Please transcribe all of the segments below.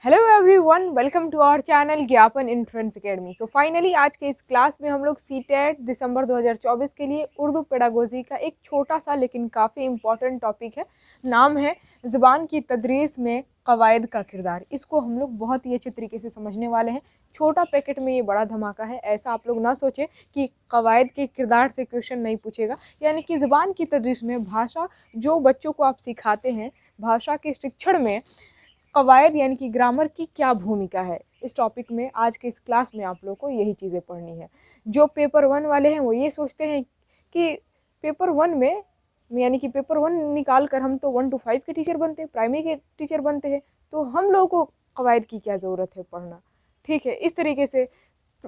Hello everyone, welcome to our channel Gyapan in friends academy. So finally आज के इस class में हम लोग सीटेट दिसंबर 2024 के लिए उर्दू पेडागोजी का एक छोटा सा लेकिन काफ़ी इम्पॉर्टेंट टॉपिक है, नाम है ज़बान की तदरीस में कवायद का किरदार। इसको हम लोग बहुत ही अच्छे तरीके से समझने वाले हैं। छोटा पैकेट में ये बड़ा धमाका है, ऐसा आप लोग ना सोचें कि कवायद के किरदार से क्वेश्चन नहीं पूछेगा। यानी कि ज़बान की तदरीस में भाषा जो बच्चों को आप सिखाते हैं, भाषा के शिक्षण में कवायद यानी कि ग्रामर की क्या भूमिका है, इस टॉपिक में आज के इस क्लास में आप लोग को यही चीज़ें पढ़नी है। जो पेपर 1 वाले हैं वो ये सोचते हैं कि पेपर 1 में यानी कि पेपर 1 निकाल कर हम तो 1 to 5 के टीचर बनते हैं, प्राइमरी के टीचर बनते हैं, तो हम लोगों को कवायद की क्या ज़रूरत है पढ़ना। ठीक है, इस तरीके से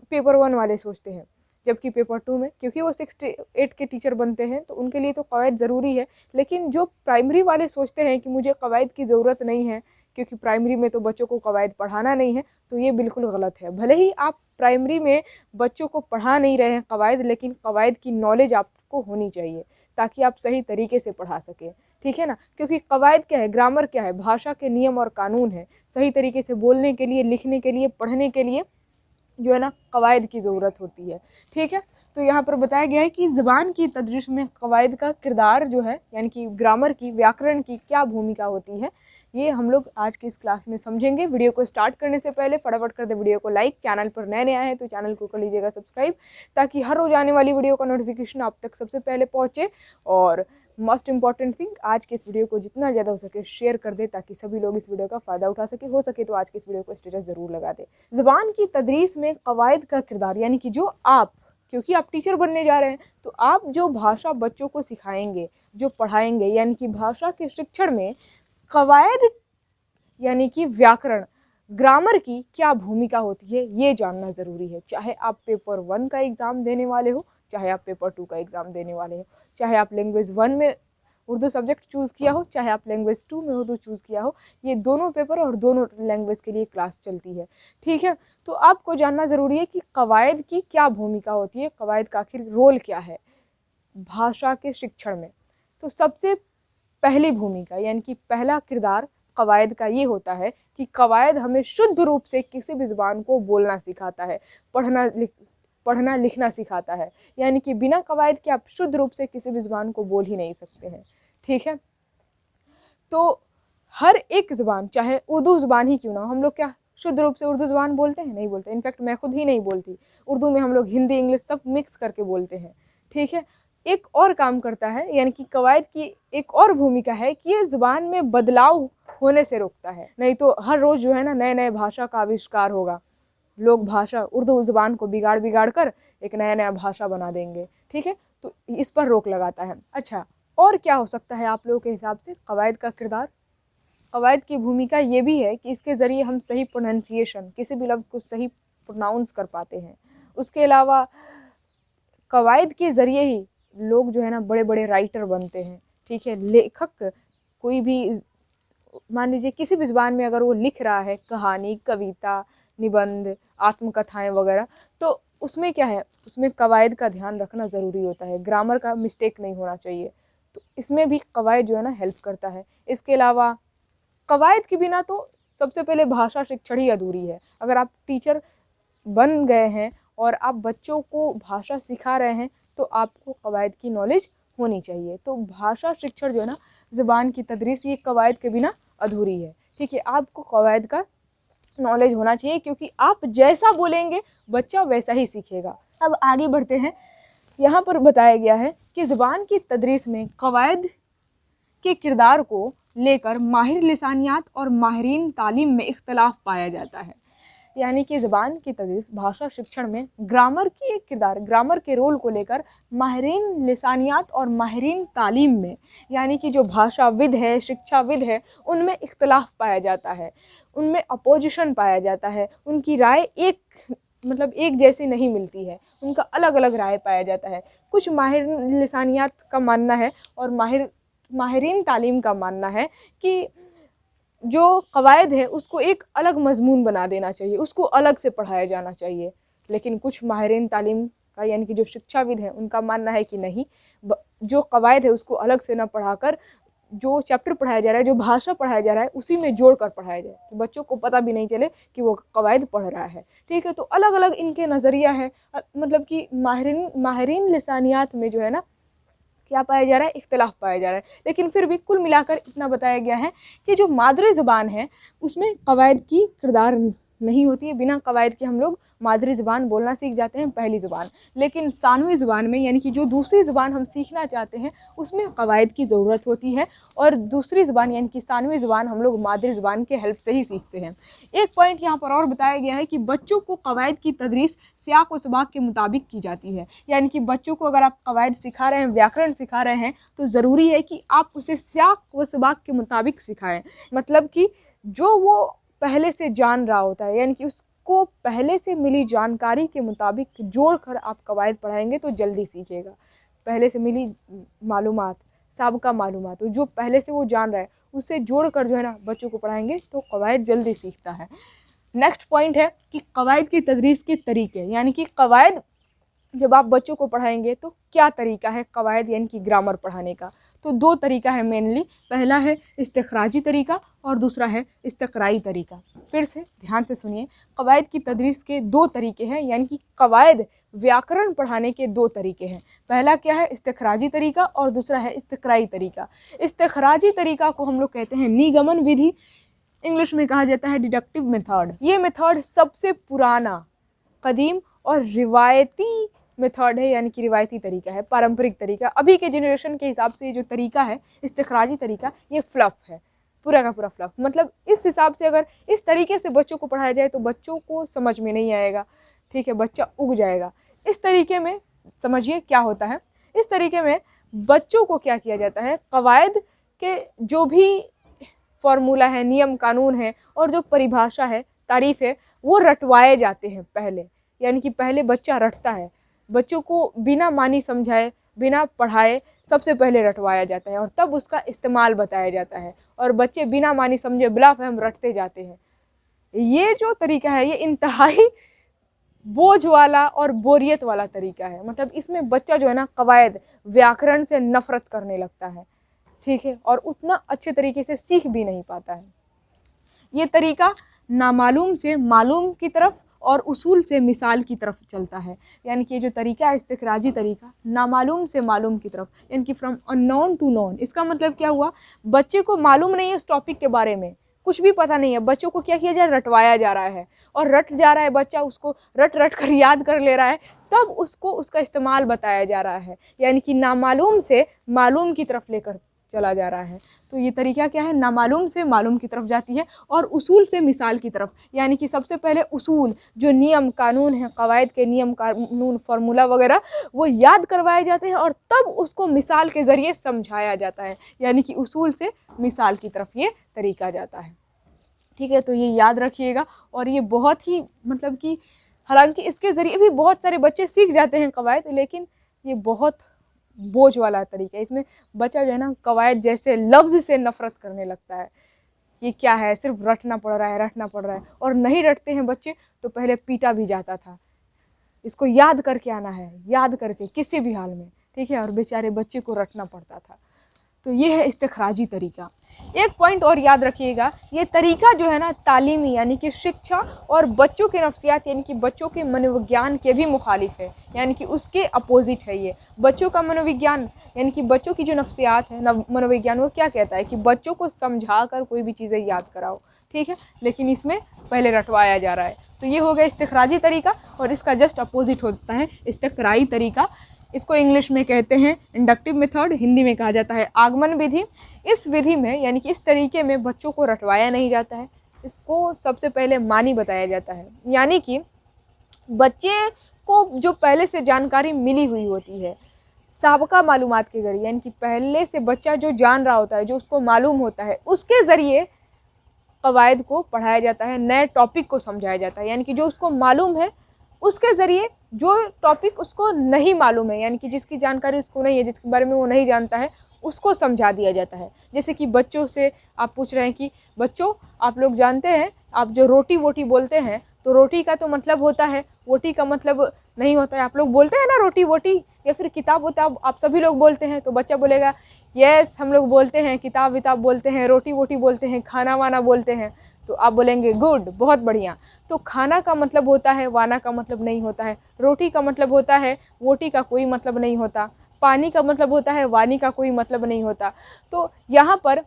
पेपर 1 वाले सोचते हैं। जबकि पेपर 2 में क्योंकि वो 6 to 8 के टीचर बनते हैं तो उनके लिए तो कवायद ज़रूरी है। लेकिन जो प्राइमरी वाले सोचते हैं कि मुझे कवायद की ज़रूरत नहीं है क्योंकि प्राइमरी में तो बच्चों को कवायद पढ़ाना नहीं है, तो ये बिल्कुल गलत है। भले ही आप प्राइमरी में बच्चों को पढ़ा नहीं रहे हैं कवायद, लेकिन कवायद की नॉलेज आपको होनी चाहिए ताकि आप सही तरीके से पढ़ा सकें। ठीक है ना, क्योंकि कवायद क्या है, ग्रामर क्या है, भाषा के नियम और कानून है। सही तरीके से बोलने के लिए, लिखने के लिए, पढ़ने के लिए जो है ना कवायद की ज़रूरत होती है। ठीक है, तो यहाँ पर बताया गया है कि ज़बान की तदरीस में कवायद का किरदार जो है यानी कि ग्रामर की, व्याकरण की क्या भूमिका होती है, ये हम लोग आज की इस क्लास में समझेंगे। वीडियो को स्टार्ट करने से पहले फटाफट कर दे वीडियो को लाइक, चैनल पर नए नए आए हैं तो चैनल को कर लीजिएगा सब्सक्राइब, ताकि हर रोज आने वाली वीडियो का नोटिफिकेशन आप तक सबसे पहले पहुँचे। और मोस्ट इंपॉर्टेंट थिंग, आज के इस वीडियो को जितना ज़्यादा हो सके शेयर कर दे ताकि सभी लोग इस वीडियो का फ़ायदा उठा सके। हो सके तो आज के इस वीडियो को स्टेटस ज़रूर लगा दे। ज़बान की तदरीस में कवायद का किरदार यानी कि जो आप, क्योंकि आप टीचर बनने जा रहे हैं तो आप जो भाषा बच्चों को सिखाएंगे, जो पढ़ाएंगे, यानी कि भाषा के शिक्षण में कवायद यानी कि व्याकरण, ग्रामर की क्या भूमिका होती है ये जानना ज़रूरी है। चाहे आप पेपर 1 का एग्ज़ाम देने वाले हो, चाहे आप पेपर 2 का एग्ज़ाम देने वाले हो, चाहे आप लैंग्वेज 1 में उर्दू सब्जेक्ट चूज़ किया हो, चाहे आप लैंग्वेज 2 में उर्दू चूज़ किया हो, ये दोनों पेपर और दोनों लैंग्वेज के लिए क्लास चलती है। ठीक है, तो आपको जानना ज़रूरी है कि कवायद की क्या भूमिका होती है, कवायद का आखिर रोल क्या है भाषा के शिक्षण में। तो सबसे पहली भूमिका यानी कि पहला किरदार कवायद का ये होता है कि कवायद हमें शुद्ध रूप से किसी भी ज़बान को बोलना सिखाता है, पढ़ना लिखना सिखाता है। यानी कि बिना कवायद के आप शुद्ध रूप से किसी भी ज़बान को बोल ही नहीं सकते हैं। ठीक है, तो हर एक ज़बान, चाहे उर्दू ज़बान ही क्यों ना हो, हम लोग क्या शुद्ध रूप से उर्दू ज़बान बोलते हैं? नहीं बोलते। इनफैक्ट मैं खुद ही नहीं बोलती। उर्दू में हम लोग हिंदी, इंग्लिश सब मिक्स करके बोलते हैं। ठीक है, एक और काम करता है, यानी कि कवायद की एक और भूमिका है कि ये ज़बान में बदलाव होने से रोकता है। नहीं तो हर रोज़ जो है ना नए नए भाषा का आविष्कार होगा, लोग भाषा उर्दू ज़बान को बिगाड़ बिगाड़ कर एक नया नया भाषा बना देंगे। ठीक है, तो इस पर रोक लगाता है। अच्छा, और क्या हो सकता है आप लोगों के हिसाब से कवायद का किरदार? कवायद की भूमिका ये भी है कि इसके ज़रिए हम सही प्रोनाउंसिएशन, किसी भी लफ्ज़ को सही प्रोनाउंस कर पाते हैं। उसके अलावा कवायद के ज़रिए ही लोग जो है ना बड़े बड़े राइटर बनते हैं। ठीक है, लेखक कोई भी, मान लीजिए किसी भी ज़बान में अगर वो लिख रहा है कहानी, कविता, निबंध, आत्मकथाएं वगैरह, तो उसमें क्या है, उसमें कवायद का ध्यान रखना ज़रूरी होता है, ग्रामर का मिस्टेक नहीं होना चाहिए। तो इसमें भी कवायद जो है ना हेल्प करता है। इसके अलावा कवायद के बिना तो सबसे पहले भाषा शिक्षण ही अधूरी है। अगर आप टीचर बन गए हैं और आप बच्चों को भाषा सिखा रहे हैं तो आपको कवायद की नॉलेज होनी चाहिए। तो भाषा शिक्षण जो है ना, ज़बान की तदरीस, ये कवायद के बिना अधूरी है। ठीक है, आपको कवायद का नॉलेज होना चाहिए क्योंकि आप जैसा बोलेंगे बच्चा वैसा ही सीखेगा। अब आगे बढ़ते हैं। यहाँ पर बताया गया है कि ज़बान की तदरीस में कवायद के किरदार को लेकर माहिर लिसानियात और माहिरीन तालीम में इख्तलाफ पाया जाता है। यानी कि ज़बान की तदरीस, भाषा शिक्षण में ग्रामर की एक किरदार, ग्रामर के रोल को लेकर माहिरीन लिसानियात और माहिरीन तालीम में, यानी कि जो भाषाविद है, शिक्षाविद है, उनमें इख्तलाफ पाया जाता है, उनमें अपोजिशन पाया जाता है। उनकी राय एक जैसी नहीं मिलती है, उनका अलग अलग राय पाया जाता है। कुछ माहिर लिसानियात का मानना है और माहिरीन तालीम का मानना है कि जो कवायद है उसको एक अलग मजमून बना देना चाहिए, उसको अलग से पढ़ाया जाना चाहिए। लेकिन कुछ माहिरीन तालीम का यानी कि जो शिक्षाविद हैं उनका मानना है कि नहीं, जो कवायद है उसको अलग से ना पढ़ाकर जो चैप्टर पढ़ाया जा रहा है, जो भाषा पढ़ाया जा रहा है, उसी में जोड़ कर पढ़ाया जाए कि बच्चों को पता भी नहीं चले कि वो कवायद पढ़ रहा है। ठीक है, तो अलग अलग इनके नज़रिया है, मतलब कि माहिरीन लिसानियात में जो है ना क्या पाया जा रहा है, इख्तिलाफ पाया जा रहा है। लेकिन फिर भी कुल मिलाकर इतना बताया गया है कि जो मादरी ज़ुबान है उसमें कवायद की किरदार नहीं होती है। बिना कवायद के हम लोग मादरी ज़ुबान बोलना सीख जाते हैं, पहली ज़ुबान। लेकिन सानवी ज़ुबान में, यानी कि जो दूसरी ज़ुबान हम सीखना चाहते हैं, उसमें कवायद की ज़रूरत होती है। और दूसरी ज़ुबान यानी कि सानवी ज़ुबान हम लोग मादरी ज़ुबान के हेल्प से ही सीखते हैं। एक पॉइंट यहाँ पर और बताया गया है कि बच्चों को कवायद की तदरीस सियाक व सबाक के मुताबिक की जाती है। यानी कि बच्चों को अगर आप कवायद सिखा रहे हैं, व्याकरण सिखा रहे हैं, तो ज़रूरी है कि आप उसे सियाक व सबाक के मुताबिक सिखाएं। मतलब कि जो वो पहले से जान रहा होता है, यानी कि उसको पहले से मिली जानकारी के मुताबिक जोड़कर आप कवायद पढ़ाएंगे तो जल्दी सीखेगा। पहले से मिली मालूमात, साबका मालूमात, तो जो पहले से वो जान रहा है उससे जोड़कर जो है ना बच्चों को पढ़ाएंगे तो कवायद जल्दी सीखता है। नेक्स्ट पॉइंट है कि कवायद की तदरीस के तरीके, यानी कि कवायद जब आप बच्चों को पढ़ाएंगे तो क्या तरीका है कवायद यानी कि ग्रामर पढ़ाने का। तो दो तरीका है मेनली, पहला है इस्तिखराजी तरीका और दूसरा है इस्तक़राई तरीका। फिर से ध्यान से सुनिए, कवायद की तदरीस के दो तरीके हैं, यानी कि कवायद व्याकरण पढ़ाने के दो तरीके हैं। पहला क्या है, इस्तिखराजी तरीका, और दूसरा है इस्तक़राई तरीका। इस्तिखराजी तरीका को हम लोग कहते हैं निगमन विधि, इंग्लिश में कहा जाता है डिडक्टिव मेथड। ये मेथड सबसे पुराना, कदीम और रिवायती मेथड है, यानी कि रिवायती तरीका है, पारंपरिक तरीका। अभी के जनरेशन के हिसाब से ये जो तरीका है इस्तिखराजी तरीका, ये फ्लफ है, पूरा का पूरा फ्लफ। मतलब इस हिसाब से अगर इस तरीके से बच्चों को पढ़ाया जाए तो बच्चों को समझ में नहीं आएगा। ठीक है, बच्चा उग जाएगा। इस तरीके में समझिए क्या होता है। इस तरीके में बच्चों को क्या किया जाता है, कवायद के जो भी फॉर्मूला है, नियम कानून है और जो परिभाषा है, तारीफ है, वो रटवाए जाते हैं पहले। यानी कि पहले बच्चा रटता है, बच्चों को बिना मानी समझाए, बिना पढ़ाए सबसे पहले रटवाया जाता है और तब उसका इस्तेमाल बताया जाता है। और बच्चे बिना मानी समझे बिला फहम रटते जाते हैं। ये जो तरीका है ये इंतहाई बोझ वाला और बोरियत वाला तरीका है। मतलब इसमें बच्चा जो है ना कवायद व्याकरण से नफरत करने लगता है। ठीक है, और उतना अच्छे तरीके से सीख भी नहीं पाता है। ये तरीका नामालूम से मालूम की तरफ और उसूल से मिसाल की तरफ चलता है। यानी कि ये जो तरीका है इस्तिखराजी तरीका, नामालूम से मालूम की तरफ, यानी कि फ्रॉम अननोन टू नोन। इसका मतलब क्या हुआ, बच्चे को मालूम नहीं है उस टॉपिक के बारे में, कुछ भी पता नहीं है, बच्चों को क्या किया जा रहा है, रटवाया जा रहा है और रट जा रहा है बच्चा, उसको रट रट कर याद कर ले रहा है, तब उसको उसका इस्तेमाल बताया जा रहा है। यानी कि नामालूम से मालूम की तरफ लेकर चला जा रहा है। तो ये तरीका क्या है, नामालूम से मालूम की तरफ जाती है और उसूल से मिसाल की तरफ। यानी कि सबसे पहले उसूल, जो नियम कानून है, कवायद के नियम कानून फार्मूला वगैरह, वो याद करवाए जाते हैं और तब उसको मिसाल के ज़रिए समझाया जाता है। यानी कि उसूल से मिसाल की तरफ ये तरीका जाता है। ठीक है, तो ये याद रखिएगा। और ये बहुत ही मतलब कि हालांकि इसके ज़रिए भी बहुत सारे बच्चे सीख जाते हैं कवायद, लेकिन ये बहुत बोझ वाला तरीका है। इसमें बच्चा जो है ना कवायद जैसे लफ्ज़ से नफ़रत करने लगता है। ये क्या है, सिर्फ रटना पड़ रहा है, रटना पड़ रहा है। और नहीं रटते हैं बच्चे तो पहले पीटा भी जाता था, इसको याद करके आना है, याद करके किसी भी हाल में। ठीक है, और बेचारे बच्चे को रटना पड़ता था। तो ये है इस्तिखराजी तरीका। एक पॉइंट और याद रखिएगा, ये तरीका जो है ना तालीमी यानी कि शिक्षा और बच्चों के नफ्सियात यानी कि बच्चों के मनोविज्ञान के भी मुखालिफ है, यानी कि उसके अपोजिट है। ये बच्चों का मनोविज्ञान यानी कि बच्चों की जो नफ्सियात है, मनोविज्ञान, वो क्या कहता है कि बच्चों को समझा कर कोई भी चीज़ें याद कराओ। ठीक है, लेकिन इसमें पहले रटवाया जा रहा है। तो ये हो गया इस्तिखराजी तरीका और इसका जस्ट अपोजिट होता है इस्तक़राई तरीका। इसको इंग्लिश में कहते हैं इंडक्टिव मेथड, हिंदी में कहा जाता है आगमन विधि। इस विधि में यानी कि इस तरीके में बच्चों को रटवाया नहीं जाता है, इसको सबसे पहले मानी बताया जाता है। यानी कि बच्चे को जो पहले से जानकारी मिली हुई होती है साबका मालूमात के ज़रिए, यानी कि पहले से बच्चा जो जान रहा होता है, जो उसको मालूम होता है, उसके ज़रिए कवायद को पढ़ाया जाता है, नए टॉपिक को समझाया जाता है। यानी कि जो उसको मालूम है उसके ज़रिए जो टॉपिक उसको नहीं मालूम है, यानी कि जिसकी जानकारी उसको नहीं है, जिसके बारे में वो नहीं जानता है, उसको समझा दिया जाता है। जैसे कि बच्चों से आप पूछ रहे हैं कि बच्चों आप लोग जानते हैं, आप जो रोटी वोटी बोलते हैं तो रोटी का तो मतलब होता है, वोटी का मतलब नहीं होता है। आप लोग बोलते हैं ना रोटी वोटी या फिर किताब वोताब, आप सभी लोग बोलते हैं। तो बच्चा बोलेगा यस हम लोग बोलते हैं, किताब विताब बोलते हैं, रोटी वोटी बोलते हैं, खाना वाना बोलते हैं। तो आप बोलेंगे गुड, बहुत बढ़िया। तो खाना का मतलब होता है, वाना का मतलब नहीं होता है। रोटी का मतलब होता है, वोटी का कोई मतलब नहीं होता। पानी का मतलब होता है, वानी का कोई मतलब नहीं होता। तो यहाँ पर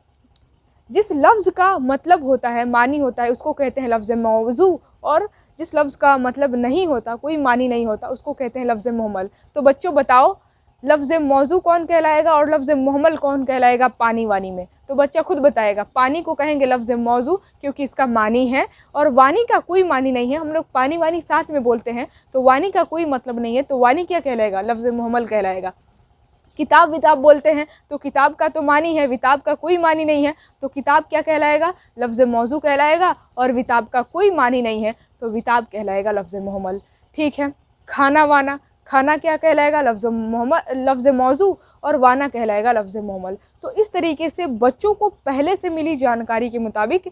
जिस लफ्ज़ का मतलब होता है, मानी होता है, उसको कहते हैं लफ्ज़ मौजू, और जिस लफ्ज़ का मतलब नहीं होता, कोई मानी नहीं होता, उसको कहते हैं लफ्ज़ मुहम्मल। तो बच्चों बताओ लफ्ज़ मौजू कौन कहलाएगा और लफ्ज़ मुहम्मल कौन कहलाएगा पानी वानी में? तो बच्चा खुद बताएगा। पानी को कहेंगे लफ्ज़ मौजू क्योंकि इसका मानी है, और वानी का कोई मानी नहीं है। हम लोग पानी वानी साथ में बोलते हैं तो वानी का कोई मतलब नहीं है, तो वानी क्या कहलाएगा? लफ्ज़ मुहम्मल कहलाएगा। किताब विताब बोलते हैं तो किताब का तो मानी है, विताब का कोई मानी नहीं है, तो किताब क्या कहलाएगा? लफ्ज़ मौजू कहलाएगा। और विताब का कोई मानी नहीं है तो विताब कहलाएगा लफ्ज़ मुहम्मल। ठीक है। खाना वाना, खाना क्या कहलाएगा? लफ्ज़ मौजू, और वाना कहलाएगा लफ्ज़ मुहम्मल। तो इस तरीके से बच्चों को पहले से मिली जानकारी के मुताबिक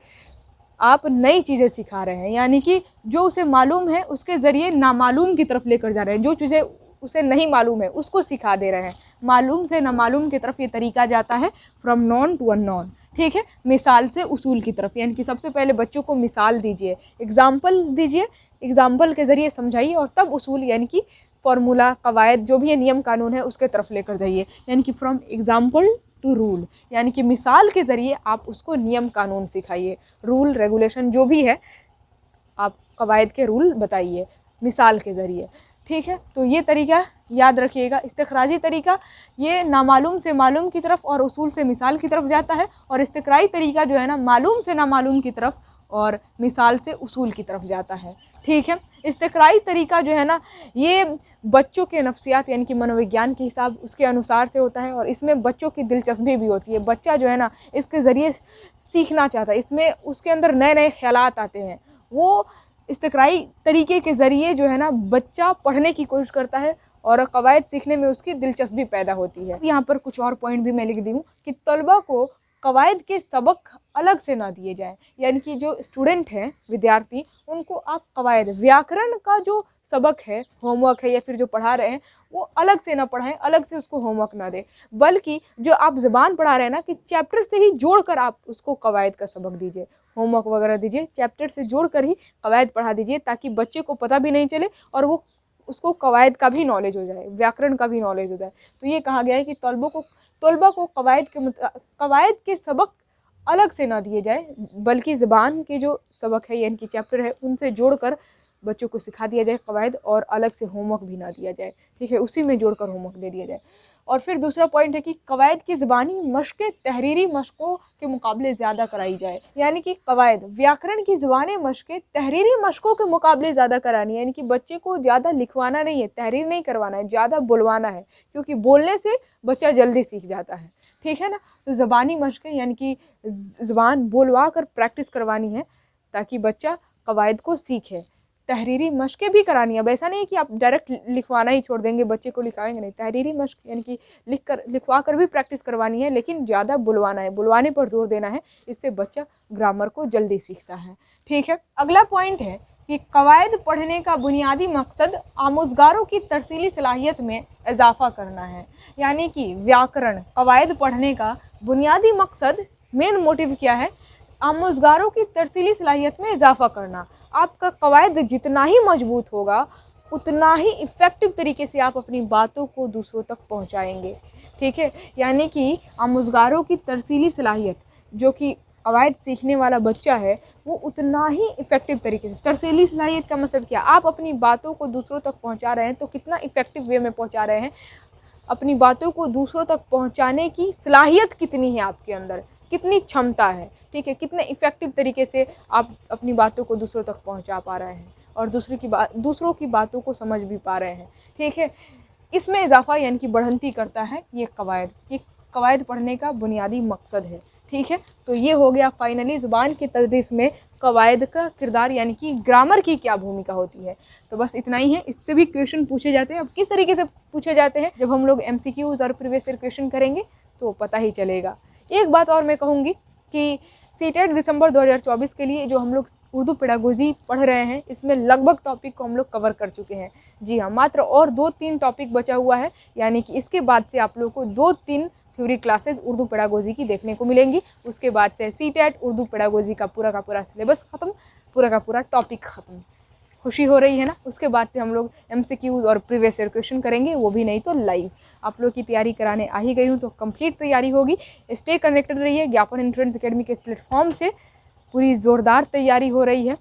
आप नई चीज़ें सिखा रहे हैं, यानी कि जो उसे मालूम है उसके ज़रिए नामालूम की तरफ लेकर जा रहे हैं। जो चीज़ें उसे नहीं मालूम है उसको सिखा दे रहे हैं। मालूम से नामालूम की तरफ ये तरीका जाता है, फ्रॉम नॉन टू अननोन। ठीक है। मिसाल से उसूल की तरफ, यानी कि सबसे पहले बच्चों को मिसाल दीजिए, एग्जाम्पल दीजिए, एग्जाम्पल के ज़रिए समझाइए, और तब उसूल यानी कि फार्मूला, कवायद, जो भी ये नियम कानून है उसके तरफ लेकर जाइए। यानी कि फ्रॉम एग्जाम्पल टू रूल, यानी कि मिसाल के ज़रिए आप उसको नियम कानून सिखाइए। रूल रेगुलेशन जो भी है आप कवायद के रूल बताइए मिसाल के ज़रिए। ठीक है। तो ये तरीका याद रखिएगा। इस्तिखराजी तरीका ये नामालूम से मालूम की तरफ और उसूल से मिसाल की तरफ जाता है, और इस्तिकराई तरीका जो है ना, मालूम से नामालूम की तरफ और मिसाल से उसूल की तरफ जाता है। ठीक है। इस्तिकराई तरीका जो है ना, ये बच्चों के नफ्सियात यानी कि मनोविज्ञान के हिसाब उसके अनुसार से होता है, और इसमें बच्चों की दिलचस्पी भी होती है। बच्चा जो है ना इसके ज़रिए सीखना चाहता है, इसमें उसके अंदर नए नए ख्यालात आते हैं। वो इस्तिकराई तरीके के ज़रिए जो है ना बच्चा पढ़ने की कोशिश करता है और कवायद सीखने में उसकी दिलचस्पी पैदा होती है। यहाँ पर कुछ और पॉइंट भी मैं लिख दी हूँ कि तलबा को कवायद के सबक अलग से ना दिए जाएं, यानी कि जो स्टूडेंट हैं, विद्यार्थी, उनको आप कवायद, व्याकरण का जो सबक है, होमवर्क है या फिर जो पढ़ा रहे हैं वो अलग से ना पढ़ाएं, अलग से उसको होमवर्क ना दें, बल्कि जो आप ज़बान पढ़ा रहे हैं ना कि चैप्टर से ही जोड़कर आप उसको कवायद का सबक दीजिए, होमवर्क वगैरह दीजिए, चैप्टर से जोड़कर ही कवायद पढ़ा दीजिए, ताकि बच्चे को पता भी नहीं चले और वो उसको कवायद का भी नॉलेज हो जाए, व्याकरण का भी नॉलेज हो जाए। तो ये कहा गया है कि तलबा को कवायद के सबक अलग से ना दिए जाए, बल्कि ज़बान के जो सबक है यानी कि चैप्टर है उनसे जोड़कर बच्चों को सिखा दिया जाए कवायद, और अलग से होमवर्क भी ना दिया जाए। ठीक है, उसी में जोड़कर होमवर्क दे दिया जाए। और फिर दूसरा पॉइंट है कि कवायद की ज़बानी मशक़ें तहरीरी मशक़ों के मुकाबले ज़्यादा कराई जाए, यानी कि कवायद, व्याकरण की ज़बानी मशक़ें तहरीरी मशक़ों के मुकाबले ज़्यादा करानी है, यानी कि बच्चे को ज़्यादा लिखवाना नहीं है, तहरीर नहीं करवाना है, ज़्यादा बुलवाना है, क्योंकि बोलने से बच्चा जल्दी सीख जाता है। ठीक है ना। तो ज़बानी मशक़ें यानी कि ज़बान बोलवा कर प्रैक्टिस करवानी है ताकि बच्चा कवायद को सीखे। तहरीरी मशक़ें भी करानी है, अब ऐसा नहीं है कि आप डायरेक्ट लिखवाना ही छोड़ देंगे, बच्चे को लिखाएंगे नहीं। तहरीरी मशक़ यानी कि लिखवा कर भी प्रैक्टिस करवानी है, लेकिन ज़्यादा बुलवाना है, बुलवाने पर जोर देना है, इससे बच्चा ग्रामर को जल्दी सीखता है। ठीक है। अगला पॉइंट है कि कवायद पढ़ने का बुनियादी मकसद आमोज़गारों की तरसीली सलाहियत में इजाफ़ा करना है, यानी कि व्याकरण कवायद पढ़ने का बुनियादी मकसद, मेन मोटिव क्या है? आमोज़गारों की तरसीली सलाहियत में इजाफ़ा करना। आपका कवायद जितना ही मजबूत होगा उतना ही इफ़ेक्टिव तरीके से आप अपनी बातों को दूसरों तक पहुंचाएंगे। ठीक है। यानी कि आमोज़गारों की तरसीली सलाहियत, जो कि कवायद सीखने वाला बच्चा है, वो उतना ही इफ़ेक्टिव तरीके से, तरसीली सलाहियत का मतलब क्या? आप अपनी बातों को दूसरों तक पहुँचा रहे हैं तो कितना इफ़ेक्टिव वे में पहुँचा रहे हैं, अपनी बातों को दूसरों तक पहुँचाने की सलाहियत कितनी है आपके अंदर, कितनी क्षमता है। ठीक है, कितने इफ़ेक्टिव तरीके से आप अपनी बातों को दूसरों तक पहुंचा पा रहे हैं और दूसरों की बातों को समझ भी पा रहे हैं। ठीक है, इसमें इजाफा यानी कि बढ़ंती करता है ये कवायद पढ़ने का बुनियादी मकसद है। ठीक है, तो ये हो गया फाइनली ज़ुबान की तदरीस में कवायद का किरदार, यानी कि ग्रामर की क्या भूमिका होती है। तो बस इतना ही है। इससे भी क्वेश्चन पूछे जाते हैं। अब किस तरीके से पूछे जाते हैं जब हम लोग MCQs और प्रीवियस ईयर क्वेश्चन करेंगे तो पता ही चलेगा। एक बात और मैं कहूँगी कि सीटेट दिसंबर 2024 के लिए जो हम लोग उर्दू पेडागोजी पढ़ रहे हैं, इसमें लगभग टॉपिक को हम लोग कवर कर चुके हैं। जी हाँ, मात्र और 2-3 टॉपिक बचा हुआ है, यानी कि इसके बाद से आप लोगों को 2-3 थ्योरी क्लासेस उर्दू पेडागोजी की देखने को मिलेंगी। उसके बाद से सीटेट उर्दू पेडागोजी का पूरा सिलेबस ख़त्म, पूरा का पूरा टॉपिक ख़त्म। खुशी हो रही है ना। उसके बाद से हम लोग MCQs और प्रीवियस ईयर क्वेश्चन करेंगे, वो भी नहीं तो लाइव। आप लोग की तैयारी कराने आ ही गई हूँ, तो कंप्लीट तैयारी होगी। स्टे कनेक्टेड रहिए ज्ञापन एंट्रेंस एकेडमी के इस प्लेटफॉर्म से। पूरी ज़ोरदार तैयारी हो रही है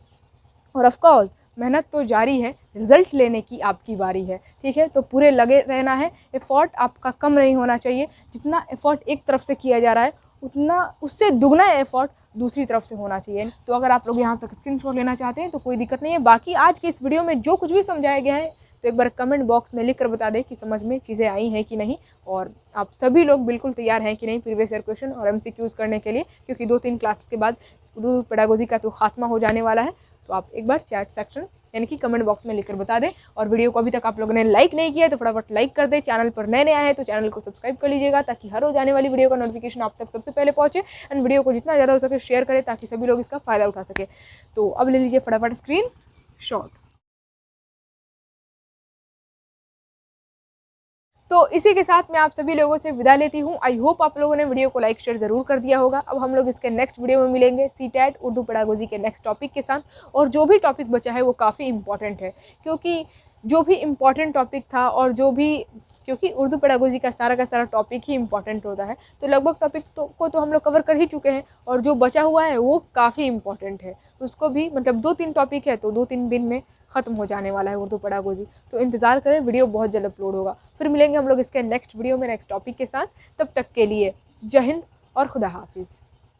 और ऑफकोर्स मेहनत तो जारी है, रिजल्ट लेने की आपकी बारी है। ठीक है, तो पूरे लगे रहना है। एफर्ट आपका कम नहीं होना चाहिए। जितना एफर्ट एक तरफ से किया जा रहा है, उतना उससे दुगना एफर्ट दूसरी तरफ से होना चाहिए। तो अगर आप लोग यहाँ तक स्क्रीनशॉट लेना चाहते हैं तो कोई दिक्कत नहीं है। बाकी आज के इस वीडियो में जो कुछ भी समझाया गया है, तो एक बार कमेंट बॉक्स में लिख कर बता दें कि समझ में चीज़ें आई हैं कि नहीं, और आप सभी लोग बिल्कुल तैयार हैं कि नहीं प्रीवियस ईयर क्वेश्चन और MCQs करने के लिए, क्योंकि 2-3 क्लास के बाद उर्दू पेडागोजी का तो खात्मा हो जाने वाला है। तो आप एक बार चैट सेक्शन यानी कि कमेंट बॉक्स में लिखकर बता दें। और वीडियो को अभी तक आप लोगों ने लाइक नहीं किया है तो फटाफट लाइक कर दें। चैनल पर नए आए हैं तो चैनल को सब्सक्राइब कर लीजिएगा, ताकि हर रोज आने वाली वीडियो का नोटिफिकेशन आप तक सबसे पहले पहुंचे। एंड वीडियो को जितना ज़्यादा हो सके शेयर करें, ताकि सभी लोग इसका फ़ायदा उठा सके। तो अब ले लीजिए फटाफट स्क्रीन शॉट। तो इसी के साथ मैं आप सभी लोगों से विदा लेती हूँ। आई होप आप लोगों ने वीडियो को लाइक शेयर ज़रूर कर दिया होगा। अब हम लोग इसके नेक्स्ट वीडियो में मिलेंगे सीटेट उर्दू पेडागोजी के नेक्स्ट टॉपिक के साथ। और जो भी टॉपिक बचा है वो काफ़ी इंपॉर्टेंट है, क्योंकि जो भी इम्पॉर्टेंट टॉपिक था और जो भी, क्योंकि उर्दू पेडागोजी का सारा टॉपिक ही इंपॉर्टेंट होता है, तो लगभग टॉपिक को तो हम लोग कवर कर ही चुके हैं। और जो बचा हुआ है वो काफ़ी इंपॉर्टेंट है, उसको भी मतलब 2-3 टॉपिक है, तो 2-3 दिन में ख़त्म हो जाने वाला है उर्दू पेडागोजी। तो इंतज़ार करें, वीडियो बहुत जल्द अपलोड होगा। फिर मिलेंगे हम लोग इसके नेक्स्ट वीडियो में नेक्स्ट टॉपिक के साथ। तब तक के लिए जय हिंद और खुदा हाफिज़।